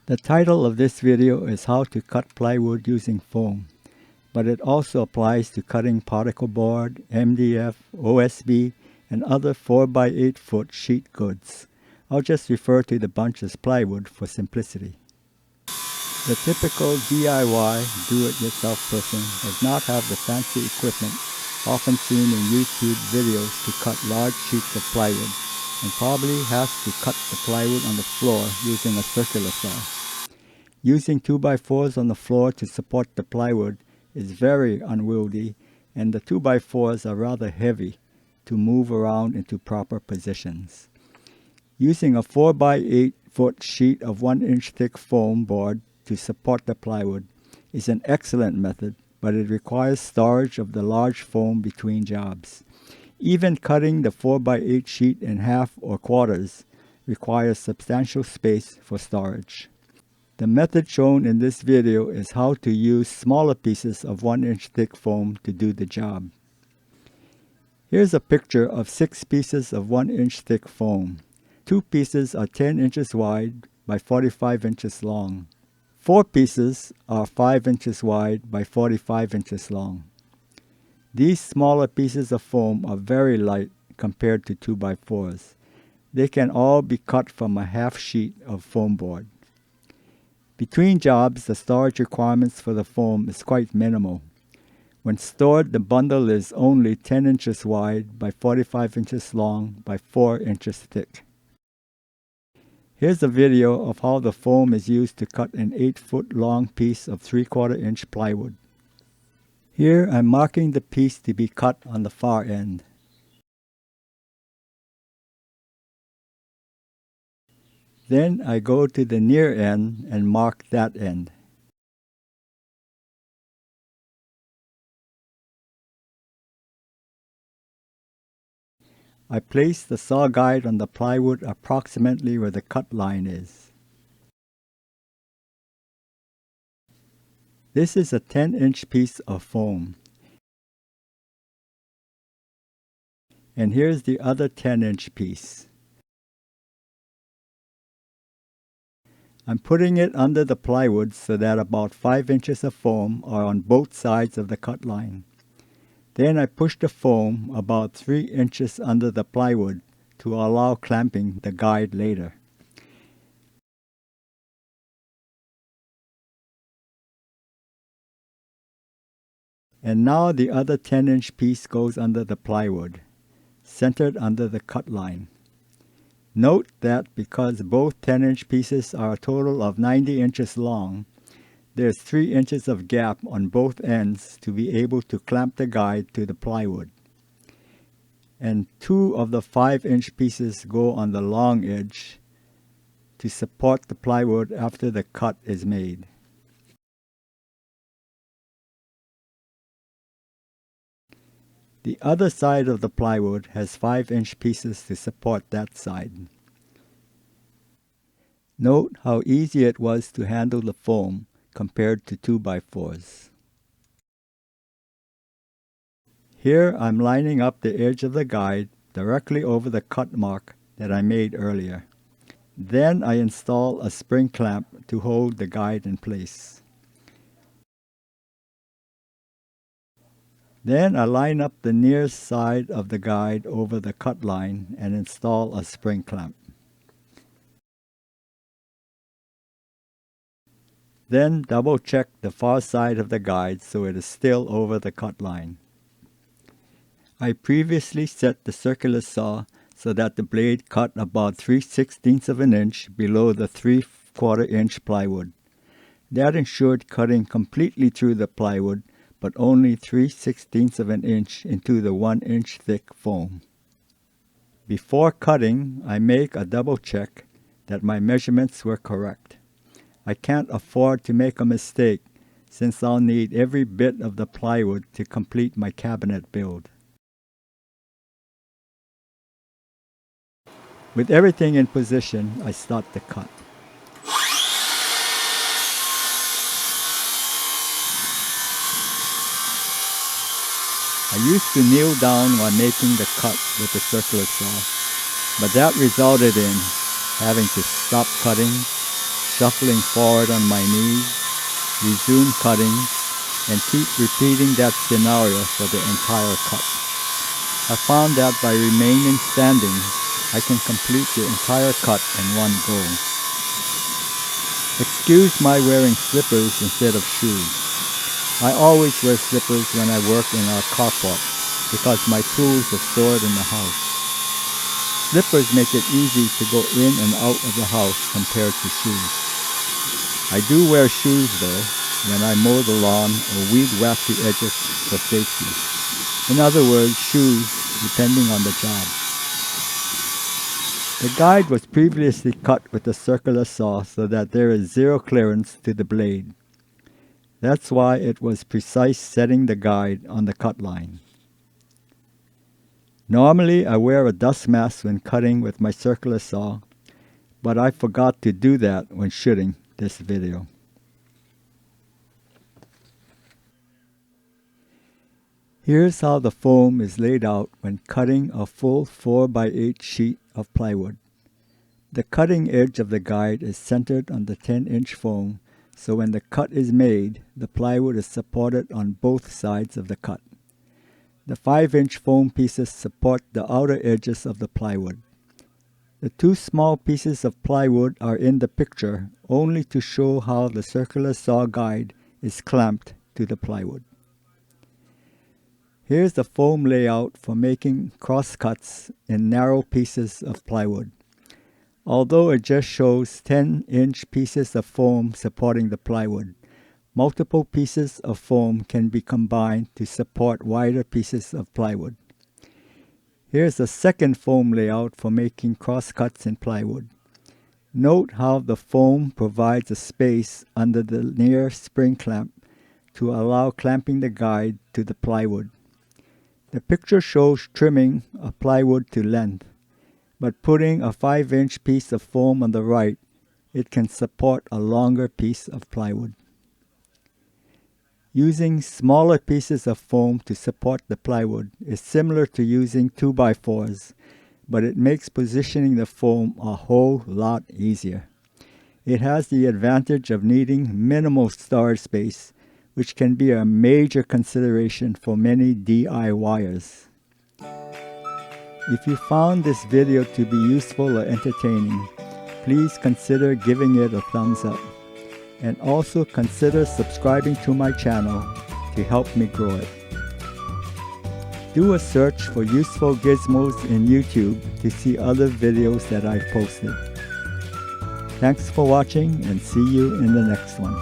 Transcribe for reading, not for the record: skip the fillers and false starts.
The title of this video is How to Cut Plywood Using Foam, but it also applies to cutting particle board, MDF, OSB, and other 4x8 foot sheet goods. I'll just refer to the bunch as plywood for simplicity. The typical DIY, do-it-yourself person does not have the fancy equipment often seen in YouTube videos to cut large sheets of plywood, and probably has to cut the plywood on the floor using a circular saw. Using 2x4s on the floor to support the plywood is very unwieldy, and the 2x4s are rather heavy to move around into proper positions. Using a 4x8 foot sheet of 1 inch thick foam board to support the plywood is an excellent method, but it requires storage of the large foam between jobs. Even cutting the 4x8 sheet in half or quarters requires substantial space for storage. The method shown in this video is how to use smaller pieces of 1 inch thick foam to do the job. Here's a picture of 6 pieces of 1 inch thick foam. 2 pieces are 10 inches wide by 45 inches long. 4 pieces are 5 inches wide by 45 inches long. These smaller pieces of foam are very light compared to 2x4s. They can all be cut from a half sheet of foam board. Between jobs, the storage requirements for the foam is quite minimal. When stored, the bundle is only 10 inches wide by 45 inches long by 4 inches thick. Here's a video of how the foam is used to cut an 8-foot long piece of 3/4 inch plywood. Here I'm marking the piece to be cut on the far end. Then I go to the near end and mark that end. I place the saw guide on the plywood approximately where the cut line is. This is a 10-inch piece of foam. And here's the other 10-inch piece. I'm putting it under the plywood so that about 5 inches of foam are on both sides of the cut line. Then I push the foam about 3 inches under the plywood to allow clamping the guide later. And now the other 10-inch piece goes under the plywood, centered under the cut line. Note that because both 10-inch pieces are a total of 90 inches long, there's 3 inches of gap on both ends to be able to clamp the guide to the plywood. And 2 of the 5-inch pieces go on the long edge to support the plywood after the cut is made. The other side of the plywood has 5-inch pieces to support that side. Note how easy it was to handle the foam compared to 2x4s. Here I'm lining up the edge of the guide directly over the cut mark that I made earlier. Then I install a spring clamp to hold the guide in place. Then I line up the near side of the guide over the cut line and install a spring clamp. Then double check the far side of the guide so it is still over the cut line. I previously set the circular saw so that the blade cut about 3/16 of an inch below the 3/4 inch plywood. That ensured cutting completely through the plywood, but only 3/16 of an inch into the 1 inch thick foam. Before cutting, I make a double check that my measurements were correct. I can't afford to make a mistake since I'll need every bit of the plywood to complete my cabinet build. With everything in position, I start the cut. I used to kneel down while making the cut with the circular saw, but that resulted in having to stop cutting, shuffling forward on my knees, resume cutting, and keep repeating that scenario for the entire cut. I found that by remaining standing, I can complete the entire cut in one go. Excuse my wearing slippers instead of shoes. I always wear slippers when I work in our carport because my tools are stored in the house. Slippers make it easy to go in and out of the house compared to shoes. I do wear shoes though when I mow the lawn or weed whack the edges for safety. In other words, shoes depending on the job. The guide was previously cut with a circular saw so that there is zero clearance to the blade. That's why it was precise setting the guide on the cut line. Normally I wear a dust mask when cutting with my circular saw, but I forgot to do that when shooting this video. Here's how the foam is laid out when cutting a full 4x8 sheet of plywood. The cutting edge of the guide is centered on the 10-inch foam, so when the cut is made, the plywood is supported on both sides of the cut. The 5-inch foam pieces support the outer edges of the plywood. The two small pieces of plywood are in the picture only to show how the circular saw guide is clamped to the plywood. Here's the foam layout for making cross cuts in narrow pieces of plywood. Although it just shows 10-inch pieces of foam supporting the plywood, multiple pieces of foam can be combined to support wider pieces of plywood. Here's a second foam layout for making cross cuts in plywood. Note how the foam provides a space under the near spring clamp to allow clamping the guide to the plywood. The picture shows trimming a plywood to length, but putting a 5-inch piece of foam on the right, it can support a longer piece of plywood. Using smaller pieces of foam to support the plywood is similar to using 2x4s, but it makes positioning the foam a whole lot easier. It has the advantage of needing minimal storage space, which can be a major consideration for many DIYers. If you found this video to be useful or entertaining, please consider giving it a thumbs up. And also consider subscribing to my channel to help me grow it. Do a search for Usefulgizmos in YouTube to see other videos that I've posted. Thanks for watching and see you in the next one.